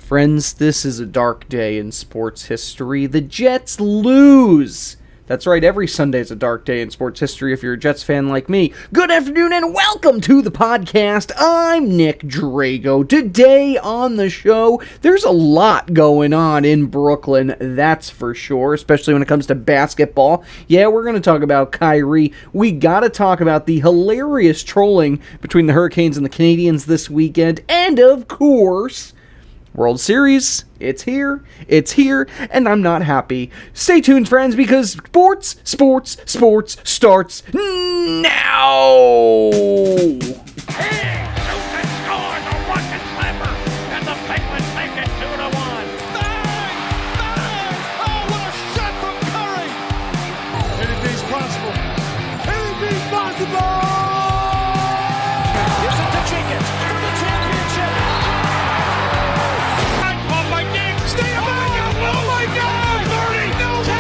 Friends, this is a dark day in sports history. The Jets lose! That's right, every Sunday is a dark day in sports history if you're a Jets fan like me. Good afternoon and welcome to the podcast. I'm Nick Drago. Today on the show, there's a lot going on in Brooklyn, that's for sure, especially when it comes to basketball. Yeah, we're going to talk about Kyrie. We got to talk about the hilarious trolling between the Hurricanes and the Canadiens this weekend. And of course, World Series, it's here, and I'm not happy. Stay tuned, friends, because sports starts now! Hey, Houston scores a rocket slammer, and the Penguins make it 2-1. Bang! Oh, what a shot from Curry! Anything's possible. Anything's possible! Here's it to Jenkins for the championship. Oh my God! Stay up! Oh my God! 30! No way!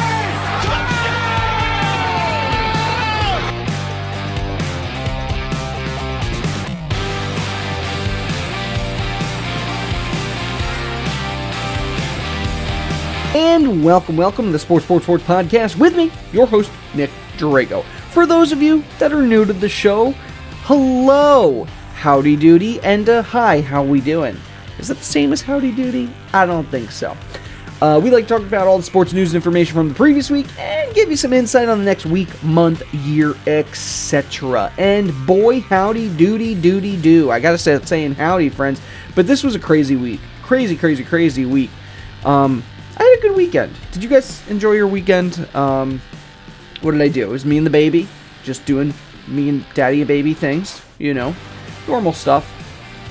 And welcome to the Sports Podcast with me, your host, Nick Drago. For those of you that are new to the show, hello, howdy doody, and hi, how we doing? Is that the same as howdy doody? I don't think so. We like to talk about all the sports news and information from the previous week and give you some insight on the next week, month, year, etc. And boy, howdy doody do. I gotta start saying howdy, friends. But this was a crazy week. Crazy week. I had a good weekend. Did you guys enjoy your weekend? What did I do? It was me and the baby. Just doing me and daddy and baby things. You know, normal stuff.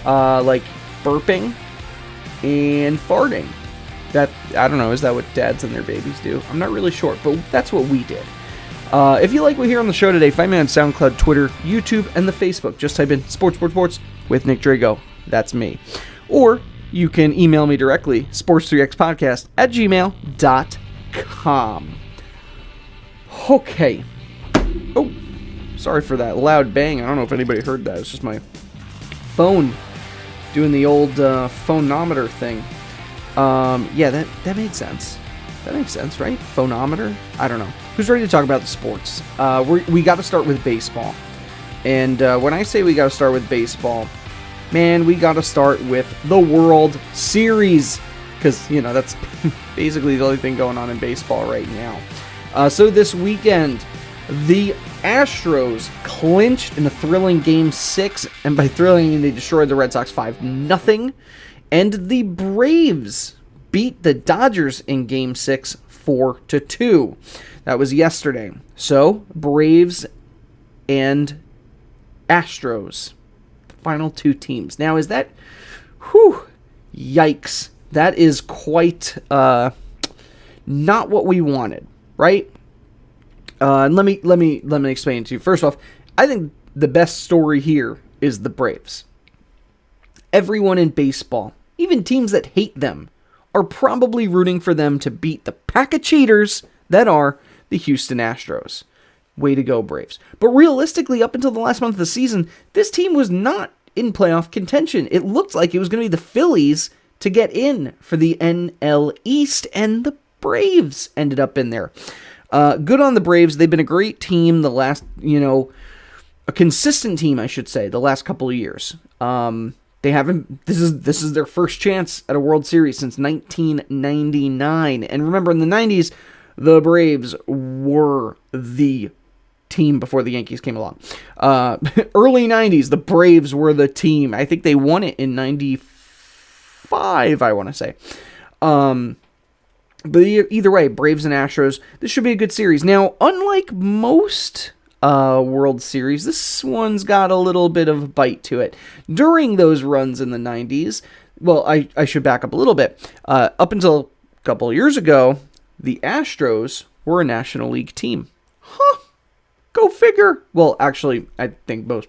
Like burping and farting. That, I don't know, is that what dads and their babies do? I'm not really sure, but that's what we did. If you like what you hear on the show today, find me on Soundcloud, Twitter, YouTube, and the Facebook. Just type in sports with Nick Drago. That's me. Or you can email me directly, sports3xpodcast@gmail.com. Okay. Oh, sorry for that loud bang. I don't know if anybody heard that. It's just my phone doing the old phonometer thing. Yeah, that made sense. That makes sense, right? Phonometer? I don't know. Who's ready to talk about the sports? We got to start with baseball. And when I say we got to start with baseball, man, we got to start with the World Series. Because, you know, that's basically the only thing going on in baseball right now. So this weekend, the Astros clinched in a thrilling Game 6. And by thrilling, they destroyed the Red Sox 5-0. And the Braves beat the Dodgers in Game 6 4-2. That was yesterday. So, Braves and Astros, the final two teams. Now, is that... yikes. That is quite not what we wanted, right? And let me explain it to you. First off, I think the best story here is the Braves. Everyone in baseball, even teams that hate them, are probably rooting for them to beat the pack of cheaters that are the Houston Astros. Way to go, Braves. But realistically, up until the last month of the season, this team was not in playoff contention. It looked like it was going to be the Phillies to get in for the NL East, and the Braves ended up in there. Good on the Braves. They've been a great team the last, a consistent team, I should say, the last couple of years. They haven't. This is their first chance at a World Series since 1999. And remember, in the 90s, the Braves were the team before the Yankees came along. Early 90s, the Braves were the team. I think they won it in 95, I want to say. But either way, Braves and Astros, this should be a good series. Now, unlike most World Series, this one's got a little bit of a bite to it. During those runs in the 90s, well, I should back up a little bit. Up until a couple of years ago, the Astros were a National League team. Huh. Go figure. Well, actually, I think most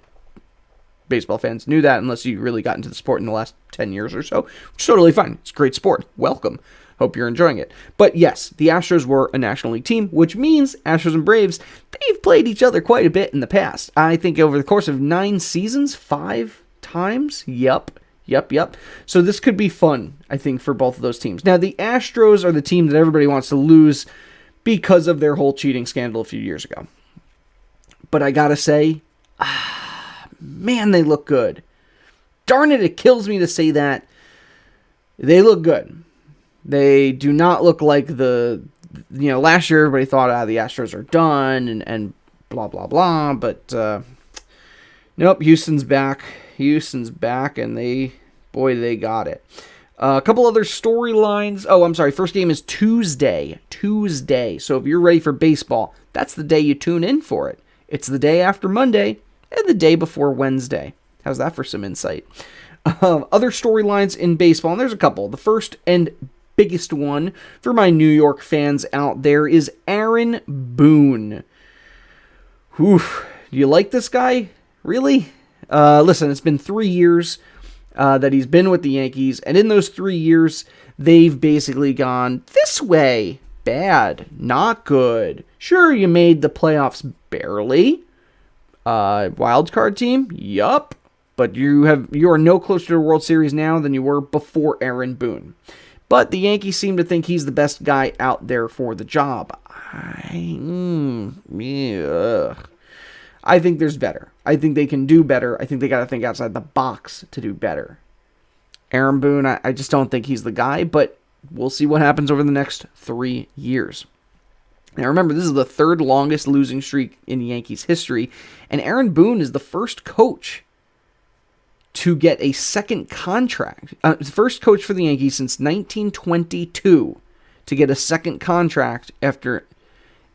baseball fans knew that unless you really got into the sport in the last 10 years or so, which is totally fine. It's a great sport. Welcome. Hope you're enjoying it. But yes, the Astros were a National League team, which means Astros and Braves, they've played each other quite a bit in the past. I think over the course of 9 seasons, 5 times. Yep. Yep. So this could be fun, I think, for both of those teams. Now, the Astros are the team that everybody wants to lose because of their whole cheating scandal a few years ago. But I gotta say, man, they look good. Darn it, it kills me to say that. They look good. They do not look like last year everybody thought, the Astros are done and blah, blah, blah. But, nope, Houston's back. And they got it. A couple other storylines. Oh, I'm sorry. First game is Tuesday. So if you're ready for baseball, that's the day you tune in for it. It's the day after Monday and the day before Wednesday. How's that for some insight? Other storylines in baseball, and there's a couple. The first and biggest one for my New York fans out there is Aaron Boone. Whew. Do you like this guy? Really? Listen, it's been 3 years that he's been with the Yankees, and in those 3 years, they've basically gone this way. Bad. Not good. Sure, you made the playoffs barely. Wild card team? Yup. But you are no closer to the World Series now than you were before Aaron Boone. But the Yankees seem to think he's the best guy out there for the job. I think there's better. I think they can do better. I think they got to think outside the box to do better. Aaron Boone, I just don't think he's the guy, but we'll see what happens over the next 3 years. Now remember, this is the third longest losing streak in Yankees history, and Aaron Boone is the first coach to get a second contract. First coach for the Yankees since 1922 to get a second contract after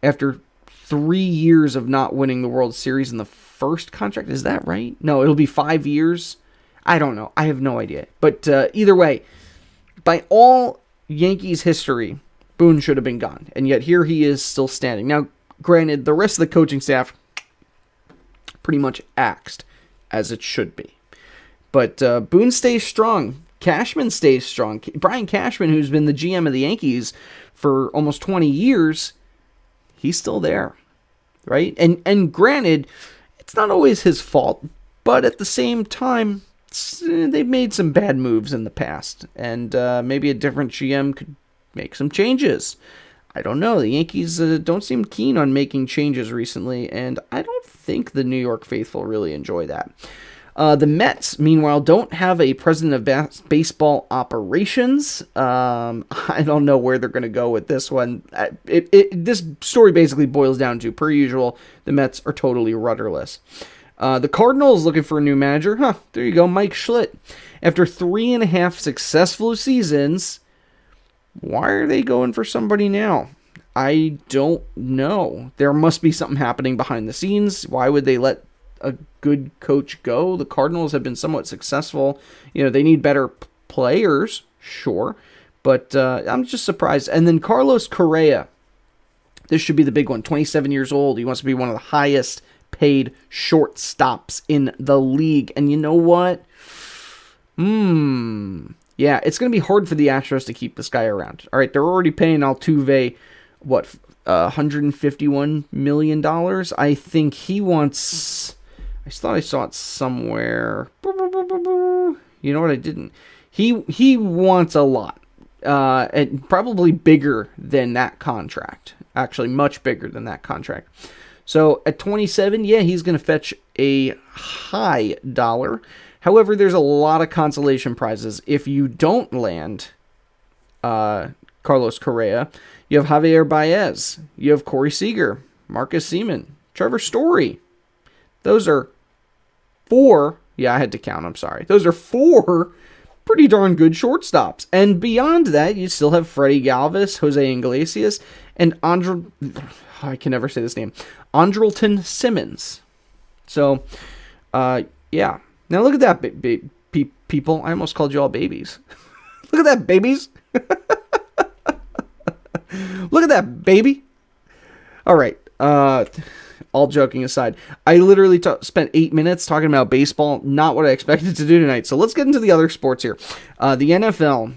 3 years of not winning the World Series in the first contract. Is that right? No, it'll be 5 years. I don't know. I have no idea. But either way, by all Yankees history, Boone should have been gone. And yet here he is still standing. Now, granted, the rest of the coaching staff pretty much axed, as it should be. But Boone stays strong. Cashman stays strong. Brian Cashman, who's been the GM of the Yankees for almost 20 years, he's still there, right? And granted, it's not always his fault, but at the same time, they've made some bad moves in the past, and maybe a different GM could make some changes. I don't know. The Yankees don't seem keen on making changes recently, and I don't think the New York faithful really enjoy that. The Mets, meanwhile, don't have a president of baseball operations. I don't know where they're going to go with this one. This story basically boils down to, per usual, the Mets are totally rudderless. The Cardinals looking for a new manager. There you go, Mike Schlitt. After 3.5 successful seasons, why are they going for somebody now? I don't know. There must be something happening behind the scenes. Why would they let a good coach go? The Cardinals have been somewhat successful. They need better players, sure, but I'm just surprised. And then Carlos Correa, this should be the big one. 27 years old. He wants to be one of the highest paid shortstops in the league. And you know what? Yeah, it's going to be hard for the Astros to keep this guy around. All right, they're already paying Altuve, $151 million? I think he wants... I thought I saw it somewhere. You know what? I didn't. He wants a lot. And probably bigger than that contract. Actually, much bigger than that contract. So at 27, yeah, he's going to fetch a high dollar. However, there's a lot of consolation prizes. If you don't land Carlos Correa, you have Javier Baez. You have Corey Seager, Marcus Semien, Trevor Story. Those are 4. Yeah, I had to count. I'm sorry. Those are 4 pretty darn good shortstops. And beyond that, you still have Freddie Galvis, Jose Iglesias, and I can never say this name, Andrelton Simmons. So, yeah. Now look at that, people. I almost called you all babies. Look at that, babies. Look at that, baby. All right. All joking aside, I literally spent 8 minutes talking about baseball, not what I expected to do tonight. So let's get into the other sports here. The NFL.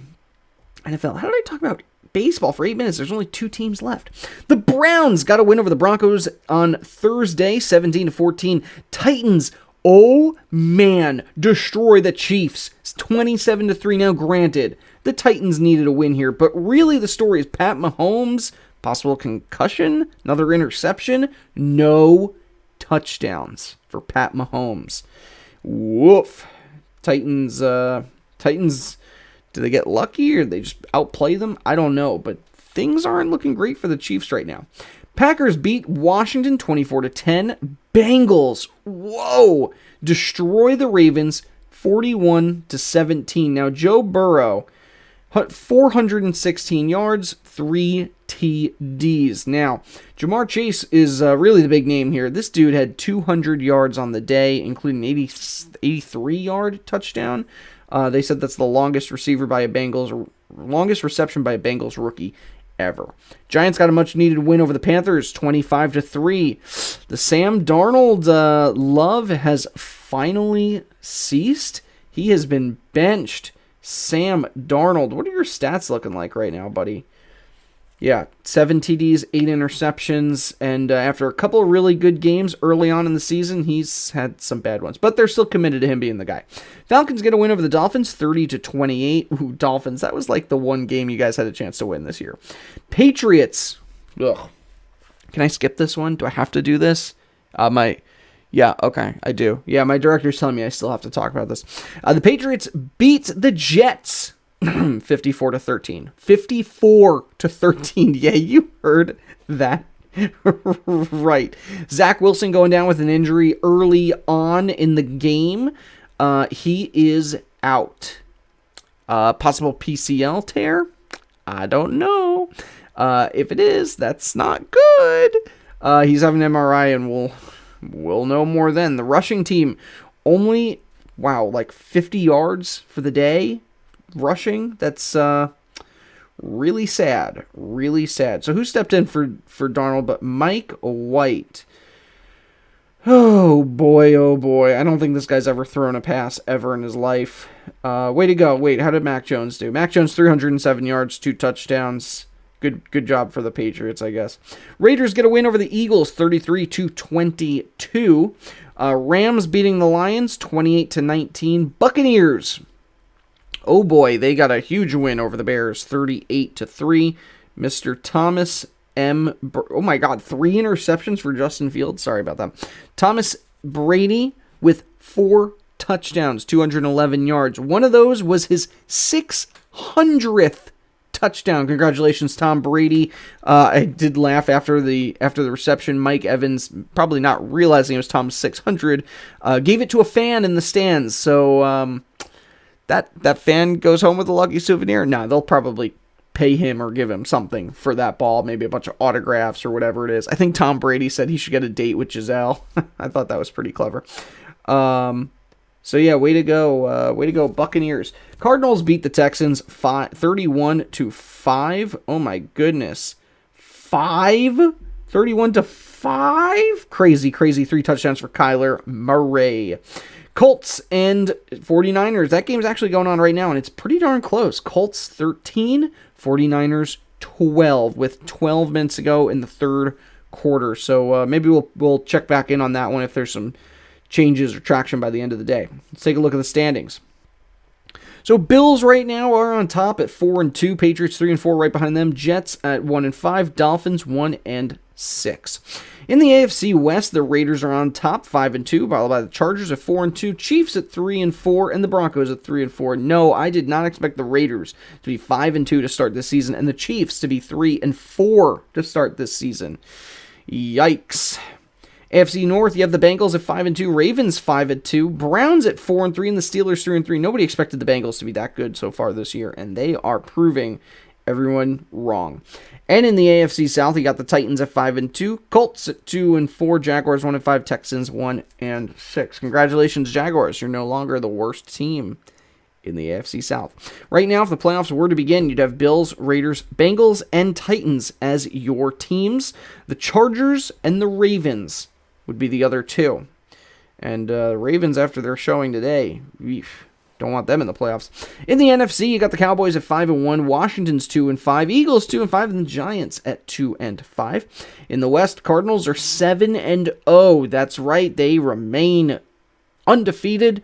How did I talk about baseball for 8 minutes? There's only 2 teams left. The Browns got a win over the Broncos on Thursday, 17-14. Titans Oh, man. Destroy the Chiefs. It's 27-3 now, granted. The Titans needed a win here, but really the story is Pat Mahomes, possible concussion, another interception, no touchdowns for Pat Mahomes. Woof. Titans, do they get lucky or they just outplay them? I don't know, but things aren't looking great for the Chiefs right now. Packers beat Washington 24-10. Bengals, whoa, destroy the Ravens 41-17. Now, Joe Burrow, 416 yards, 3 TDs. Now, Jamar Chase is really the big name here. This dude had 200 yards on the day, including an 83-yard touchdown. They said that's the longest reception by a Bengals rookie ever. Giants got a much-needed win over the Panthers, 25-3. The Sam Darnold love has finally ceased. He has been benched. Sam Darnold, what are your stats looking like right now, buddy? Yeah, 7 TDs, 8 interceptions, and after a couple of really good games early on in the season, he's had some bad ones, but they're still committed to him being the guy. Falcons get a win over the Dolphins, 30-28. Ooh, Dolphins, that was like the one game you guys had a chance to win this year. Patriots, ugh. Can I skip this one? Do I have to do this? Yeah, okay, I do. Yeah, my director's telling me I still have to talk about this. The Patriots beat the Jets 54-13. 54-13. Yeah, you heard that right. Zach Wilson going down with an injury early on in the game. He is out. Possible PCL tear? I don't know. If it is, that's not good. He's having an MRI, and we'll know more then. The rushing team only, like 50 yards for the day rushing. That's really sad. Really sad. So who stepped in for Darnold but Mike White? Oh boy. I don't think this guy's ever thrown a pass ever in his life. Way to go. Wait, how did Mac Jones do? Mac Jones, 307 yards, 2 touchdowns. Good job for the Patriots, I guess. Raiders get a win over the Eagles, 33-22. Rams beating the Lions, 28-19. Buccaneers, oh boy, they got a huge win over the Bears, 38-3. Mr. Thomas oh my God, 3 interceptions for Justin Fields. Sorry about that. Thomas Brady with 4 touchdowns, 211 yards. One of those was his 600th touchdown. Congratulations, Tom Brady. I did laugh after the reception. Mike Evans, probably not realizing it was Tom's 600, gave it to a fan in the stands. So that fan goes home with a lucky souvenir. No, they'll probably pay him or give him something for that ball, maybe a bunch of autographs or whatever it is. I think Tom Brady said he should get a date with Giselle. I thought that was pretty clever. So yeah, way to go, Buccaneers. Cardinals beat the Texans 31-5. Oh my goodness, 31-5. Crazy. 3 touchdowns for Kyler Murray. Colts and 49ers. That game's actually going on right now, and it's pretty darn close. Colts 13, 49ers 12, with 12 minutes to go in the third quarter. So maybe we'll check back in on that one if there's some changes or traction by the end of the day. Let's take a look at the standings. So Bills right now are on top at 4-2. Patriots 3-4 right behind them. Jets at 1-5. Dolphins 1-6. In the AFC West, the Raiders are on top 5-2, followed by the Chargers at 4-2. Chiefs at 3-4, and the Broncos at 3-4. No, I did not expect the Raiders to be 5-2 to start this season, and the Chiefs to be 3-4 to start this season. Yikes. AFC North, you have the Bengals at 5-2, Ravens 5-2, Browns at 4-3, and the Steelers 3-3. Nobody expected the Bengals to be that good so far this year, and they are proving everyone wrong. And in the AFC South, you got the Titans at 5-2, Colts at 2-4, Jaguars 1-5, Texans 1-6. Congratulations, Jaguars. You're no longer the worst team in the AFC South. Right now, if the playoffs were to begin, you'd have Bills, Raiders, Bengals, and Titans as your teams. The Chargers and the Ravens would be the other two. And Ravens, after their showing today, don't want them in the playoffs. In the NFC, you got the Cowboys at 5-1, Washington's 2-5, Eagles 2-5, and the Giants at 2-5. In the West, Cardinals are 7-0. That's right, they remain undefeated.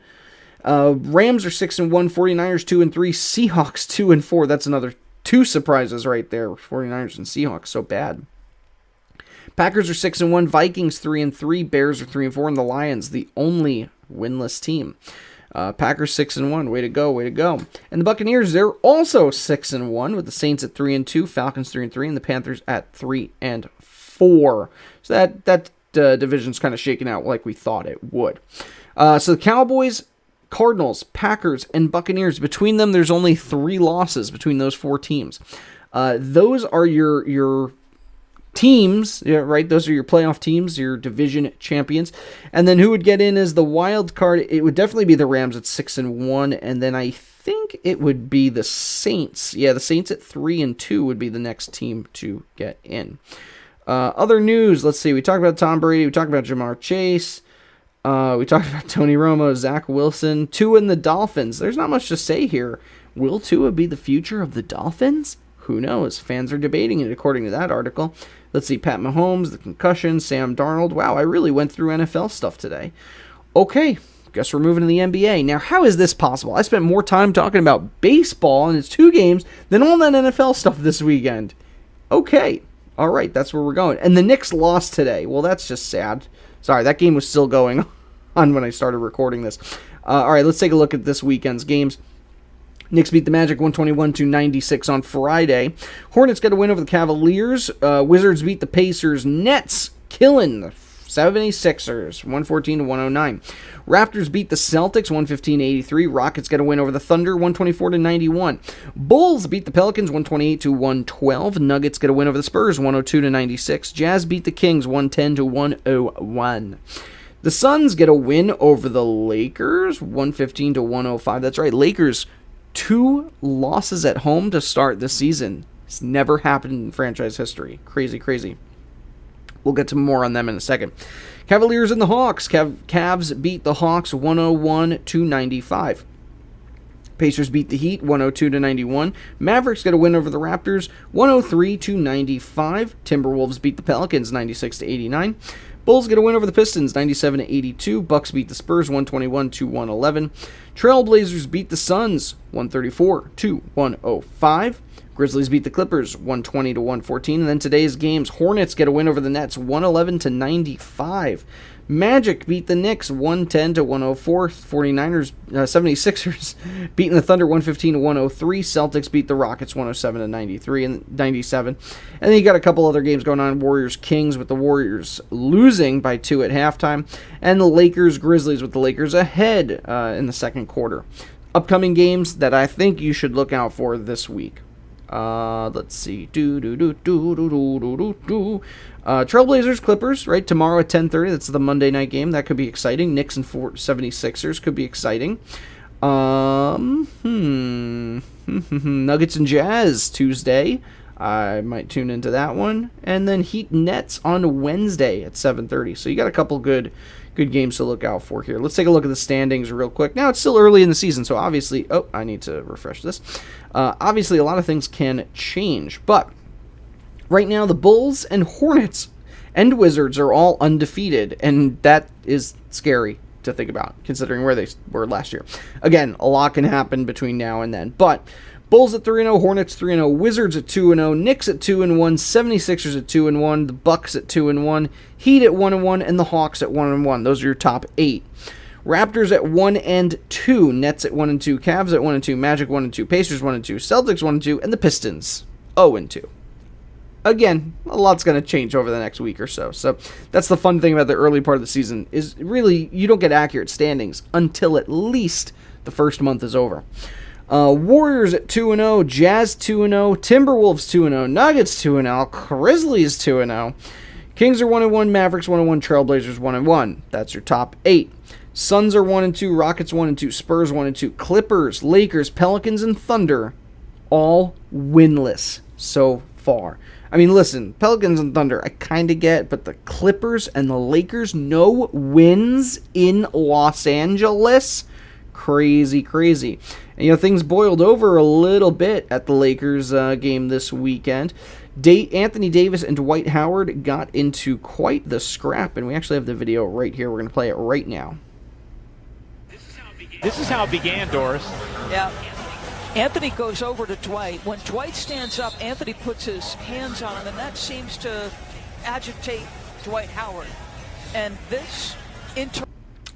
Rams are 6-1, 49ers 2-3, Seahawks 2-4. That's another 2 surprises right there. 49ers and Seahawks, so bad. Packers are 6-1, Vikings 3-3, Bears are 3-4, and the Lions, the only winless team. Packers 6-1, way to go, way to go. And the Buccaneers, they're also 6-1, with the Saints at 3-2, Falcons 3-3, and the Panthers at 3-4. So that division's kind of shaking out like we thought it would. So the Cowboys, Cardinals, Packers, and Buccaneers, between them, there's only 3 losses between those 4 teams. Those are your teams, yeah, right? Those are your playoff teams, your division champions. And then who would get in as the wild card? It would definitely be the Rams at 6-1, and then I think it would be the Saints. Yeah, the Saints at 3-2 would be the next team to get in. Other news, let's see. We talked about Tom Brady. We talked about Jamar Chase. We talked about Tony Romo, Zach Wilson, Tua and the Dolphins. There's not much to say here. Will Tua be the future of the Dolphins? Who knows? Fans are debating it according to that article. Let's see, Pat Mahomes, the concussion, Sam Darnold. Wow, I really went through NFL stuff today. Okay, guess we're moving to the NBA. Now, how is this possible? I spent more time talking about baseball and its 2 games than all that NFL stuff this weekend. Okay, all right, that's where we're going. And the Knicks lost today. Well, that's just sad. Sorry, that game was still going on when I started recording this. All right, let's take a look at this weekend's games. Knicks beat the Magic 121-96 on Friday. Hornets got a win over the Cavaliers. Wizards beat the Pacers. Nets killing the 76ers 114-109. Raptors beat the Celtics 115-83. Rockets got a win over the Thunder 124-91. Bulls beat the Pelicans 128-112. Nuggets get a win over the Spurs 102-96. Jazz beat the Kings 110-101. The Suns get a win over the Lakers 115-105. That's right, Lakers 2 losses at home to start the season. It's never happened in franchise history. Crazy, crazy. We'll get to more on them in a second. Cavaliers and the Hawks. Cavs beat the Hawks 101-95. Pacers beat the Heat 102-91. Mavericks got a win over the Raptors 103-95. Timberwolves beat the Pelicans 96-89. Bulls get a win over the Pistons 97-82. Bucks beat the Spurs 121-111. Trailblazers beat the Suns 134-105. Grizzlies beat the Clippers 120-114. And then today's games, Hornets get a win over the Nets 111-95. Magic beat the Knicks 110-104. 49ers, 76ers beating the Thunder 115-103. Celtics beat the Rockets 107-93 and 97. And then you got a couple other games going on. Warriors Kings with the Warriors losing by 2 at halftime, and the Lakers Grizzlies with the Lakers ahead in the second quarter. Upcoming games that I think you should look out for this week. Let's see. Trailblazers, Clippers, right? Tomorrow at 10:30. That's the Monday night game. That could be exciting. Knicks and 76ers could be exciting. Nuggets and Jazz Tuesday. I might tune into that one. And then Heat Nets on Wednesday at 7:30. So you got a couple good games to look out for here. Let's take a look at the standings real quick. Now, it's still early in the season, so obviously... Oh, I need to refresh this. Obviously, a lot of things can change, but right now, the Bulls and Hornets and Wizards are all undefeated, and that is scary to think about, considering where they were last year. Again, a lot can happen between now and then, but Bulls at 3-0, Hornets 3-0, Wizards at 2-0, Knicks at 2-1, 76ers at 2-1, the Bucks at 2-1, Heat at 1-1, and the Hawks at 1-1. Those are your top 8. Raptors at 1-2, Nets at 1-2, Cavs at 1-2, Magic 1-2, Pacers 1-2, Celtics 1-2, and the Pistons 0-2. Again, a lot's going to change over the next week or so. So that's the fun thing about the early part of the season, is really you don't get accurate standings until at least the first month is over. Warriors at 2-0, Jazz 2-0, Timberwolves 2-0, Nuggets 2-0, Grizzlies 2-0, Kings are 1-1, Mavericks 1-1, Trailblazers 1-1. That's your top 8. Suns are 1-2, Rockets 1-2, Spurs 1-2, Clippers, Lakers, Pelicans, and Thunder all winless so far. I mean, listen, Pelicans and Thunder I kind of get, but the Clippers and the Lakers, no wins in Los Angeles? Crazy, crazy. And, things boiled over a little bit at the Lakers game this weekend. Anthony Davis and Dwight Howard got into quite the scrap, and we actually have the video right here. We're going to play it right now. This is how it began, Doris. Yeah. Anthony goes over to Dwight. When Dwight stands up, Anthony puts his hands on him, and that seems to agitate Dwight Howard. And this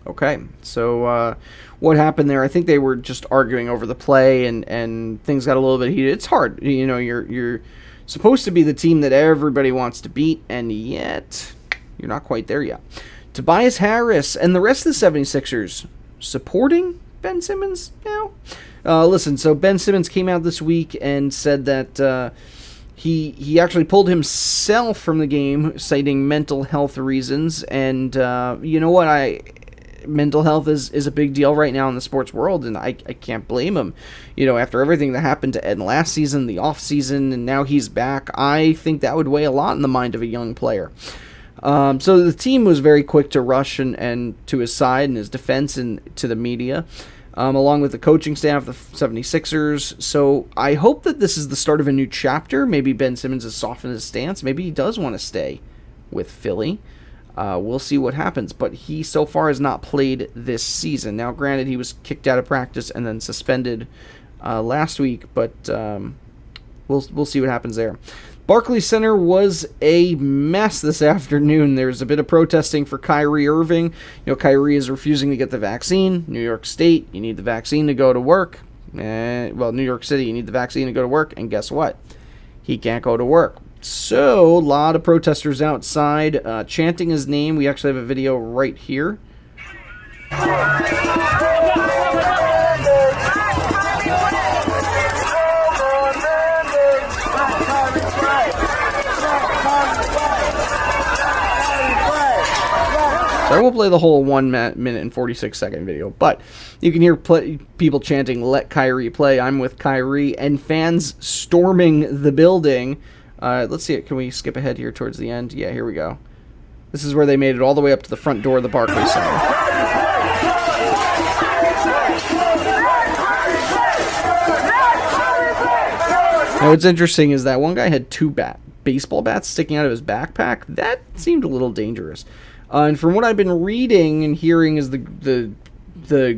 Okay, so what happened there? I think they were just arguing over the play, and things got a little bit heated. It's hard, you know. You're supposed to be the team that everybody wants to beat, and yet you're not quite there yet. Tobias Harris and the rest of the 76ers supporting Ben Simmons now. Listen, so Ben Simmons came out this week and said that he actually pulled himself from the game, citing mental health reasons. And you know what? Mental health is a big deal right now in the sports world, and I can't blame him. You know, after everything that happened to Ed last season, the off season, and now he's back, I think that would weigh a lot in the mind of a young player. So the team was very quick to rush and to his side and his defense and to the media, along with the coaching staff, the 76ers. So I hope that this is the start of a new chapter. Maybe Ben Simmons has softened his stance. Maybe he does want to stay with Philly. We'll see what happens. But he so far has not played this season. Now, granted, he was kicked out of practice and then suspended last week, but we'll see what happens there. Barclays Center was a mess this afternoon. There's a bit of protesting for Kyrie Irving. You know, Kyrie is refusing to get the vaccine. New York State, you need the vaccine to go to work. New York City, you need the vaccine to go to work. And guess what? He can't go to work. So, a lot of protesters outside chanting his name. We actually have a video right here. So I won't play the whole 1 minute and 46-second video, but you can hear people chanting, "Let Kyrie play, I'm with Kyrie," and fans storming the building. Let's see it. Can we skip ahead here towards the end? Yeah, here we go. This is where they made it all the way up to the front door of the Barclays Center. Now, what's interesting is that one guy had two baseball bats sticking out of his backpack. That seemed a little dangerous. And from what I've been reading and hearing, is the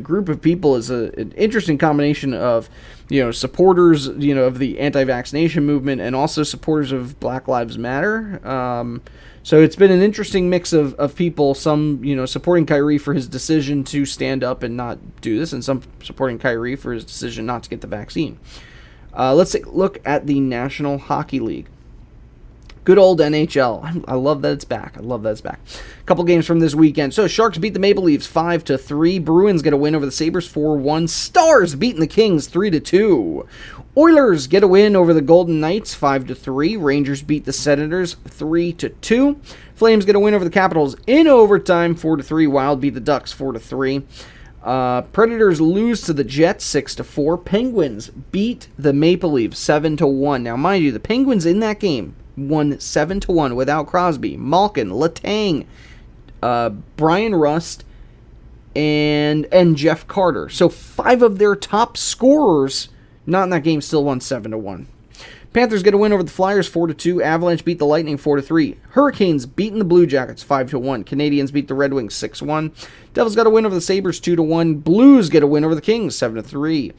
group of people is an interesting combination of, you know, supporters, you know, of the anti-vaccination movement and also supporters of Black Lives Matter. So it's been an interesting mix of people, some, you know, supporting Kyrie for his decision to stand up and not do this, and some supporting Kyrie for his decision not to get the vaccine. Let's take a look at the National Hockey League. Good old NHL. I love that it's back. A couple games from this weekend. So, Sharks beat the Maple Leafs 5-3. Bruins get a win over the Sabres 4-1. Stars beating the Kings 3-2. Oilers get a win over the Golden Knights 5-3. Rangers beat the Senators 3-2. Flames get a win over the Capitals in overtime 4-3. Wild beat the Ducks 4-3. Predators lose to the Jets 6-4. Penguins beat the Maple Leafs 7-1. Now, mind you, the Penguins in that game won 7-1 without Crosby, Malkin, Letang, Brian Rust, and Jeff Carter. So 5 of their top scorers, not in that game, still won 7-1. Panthers get a win over the Flyers 4-2. Avalanche beat the Lightning 4-3. Hurricanes beating the Blue Jackets 5-1. Canadians beat the Red Wings 6-1. Devils got a win over the Sabres 2-1. Blues get a win over the Kings 7-3.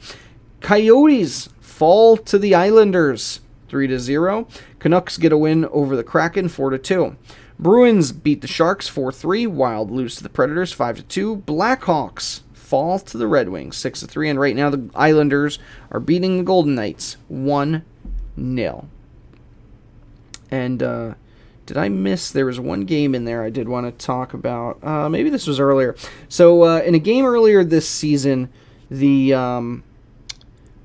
Coyotes fall to the Islanders 3-0. Canucks get a win over the Kraken 4-2. Bruins beat the Sharks 4-3. Wild lose to the Predators 5-2. Blackhawks fall to the Red Wings 6-3. And right now the Islanders are beating the Golden Knights 1-0. And did I miss? There was one game in there I did want to talk about. Maybe this was earlier. So in a game earlier this season, the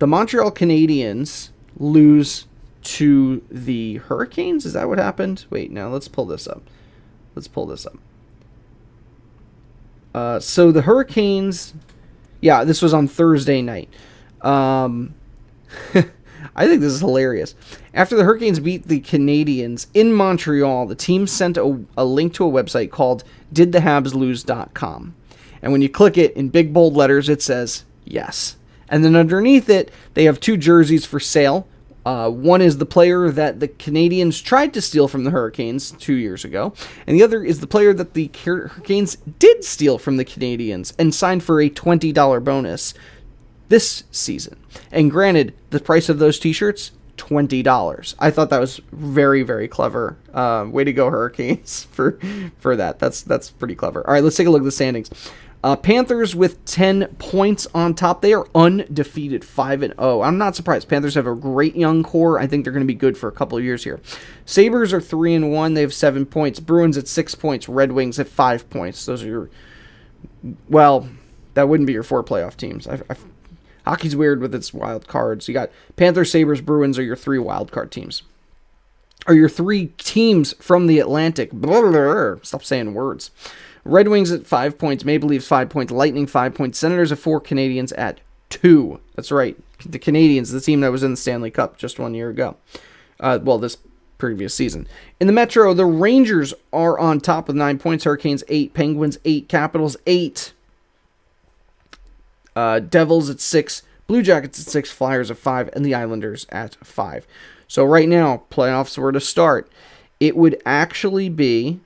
Montreal Canadiens lose to the Hurricanes. Is that what happened? Wait, now let's pull this up. So the Hurricanes, yeah, this was on Thursday night. I think this is hilarious. After the Hurricanes beat the Canadiens in Montreal, the team sent a link to a website called didthehabslose.com. And when you click it, in big bold letters, it says yes. And then underneath it, they have 2 jerseys for sale. One is the player that the Canadians tried to steal from the Hurricanes 2 years ago, and the other is the player that the Hurricanes did steal from the Canadians and signed for a $20 bonus this season. And granted, the price of those t-shirts, $20. I thought that was very, very clever. Way to go, Hurricanes, for that. That's pretty clever. All right, let's take a look at the standings. Panthers with 10 points on top. They are undefeated, 5-0. I'm not surprised. Panthers have a great young core. I think they're going to be good for a couple of years here. Sabres are 3-1. They have 7 points. Bruins at 6 points. Red Wings at 5 points. Those are your... Well, that wouldn't be your 4 playoff teams. Hockey's weird with its wild cards. You got Panthers, Sabres, Bruins are your 3 wild card teams. Or your 3 teams from the Atlantic. Blah, blah, blah. Stop saying words. Red Wings at 5 points, Maple Leafs 5 points, Lightning 5 points, Senators at 4, Canadians at 2. That's right. The Canadians, the team that was in the Stanley Cup just 1 year ago. This previous season. In the Metro, the Rangers are on top with 9 points, Hurricanes 8, Penguins 8, Capitals 8, Devils at 6, Blue Jackets at 6, Flyers at 5, and the Islanders at 5. So right now, playoffs were to start. It would actually be...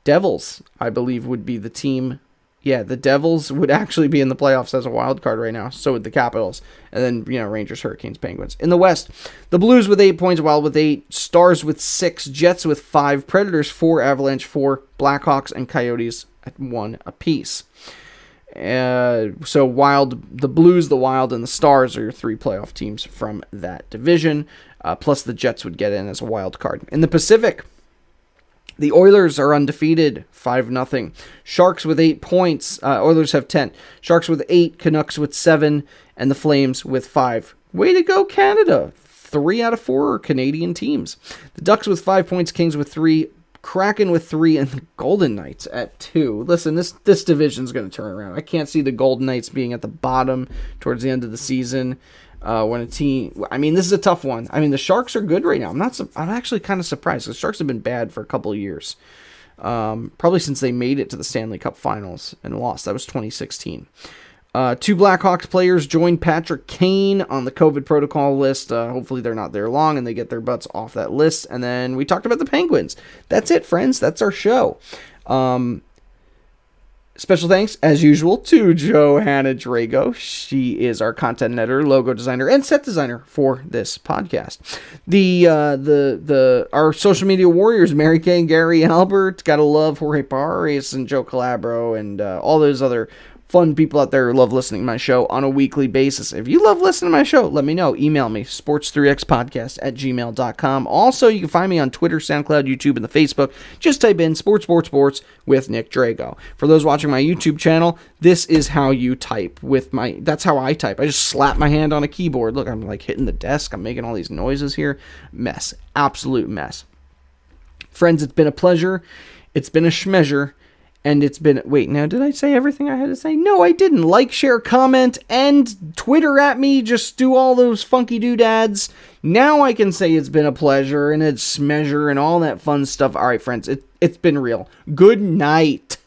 Devils, I believe, would be the team. Yeah, the Devils would actually be in the playoffs as a wild card right now. So would the Capitals. And then, Rangers, Hurricanes, Penguins. In the West, the Blues with 8 points, Wild with 8, Stars with 6, Jets with 5, Predators 4, Avalanche 4, Blackhawks and Coyotes at 1 apiece. So the Blues, the Wild, and the Stars are your 3 playoff teams from that division. Plus the Jets would get in as a wild card. In the Pacific, the Oilers are undefeated, 5-0. Sharks with 8 points. Oilers have 10. Sharks with 8, Canucks with 7, and the Flames with 5. Way to go, Canada. 3 out of 4 are Canadian teams. The Ducks with 5 points, Kings with 3, Kraken with 3, and the Golden Knights at 2. Listen, this division's going to turn around. I can't see the Golden Knights being at the bottom towards the end of the season. When a team, this is a tough one. The Sharks are good right now. I'm actually kind of surprised. The Sharks have been bad for a couple of years. Probably since they made it to the Stanley Cup Finals and lost. That was 2016. 2 Blackhawks players joined Patrick Kane on the COVID protocol list. Hopefully they're not there long and they get their butts off that list. And then we talked about the Penguins. That's it, friends. That's our show. Special thanks, as usual, to Johanna Drago. She is our content editor, logo designer, and set designer for this podcast. Our social media warriors, Mary Kay and Gary Albert, gotta love Jorge Paredes and Joe Calabro, and all those other fun people out there who love listening to my show on a weekly basis. If you love listening to my show, let me know. Email me, sports3xpodcast@gmail.com. Also, you can find me on Twitter, SoundCloud, YouTube, and the Facebook. Just type in Sports with Nick Drago. For those watching my YouTube channel, this is how you type that's how I type. I just slap my hand on a keyboard. Look, I'm like hitting the desk. I'm making all these noises here. Mess. Absolute mess. Friends, it's been a pleasure. It's been a schmeasure. And it's been... Wait, now, did I say everything I had to say? No, I didn't. Like, share, comment, and Twitter at me. Just do all those funky doodads. Now I can say it's been a pleasure, and it's measure, and all that fun stuff. All right, friends, it's been real. Good night.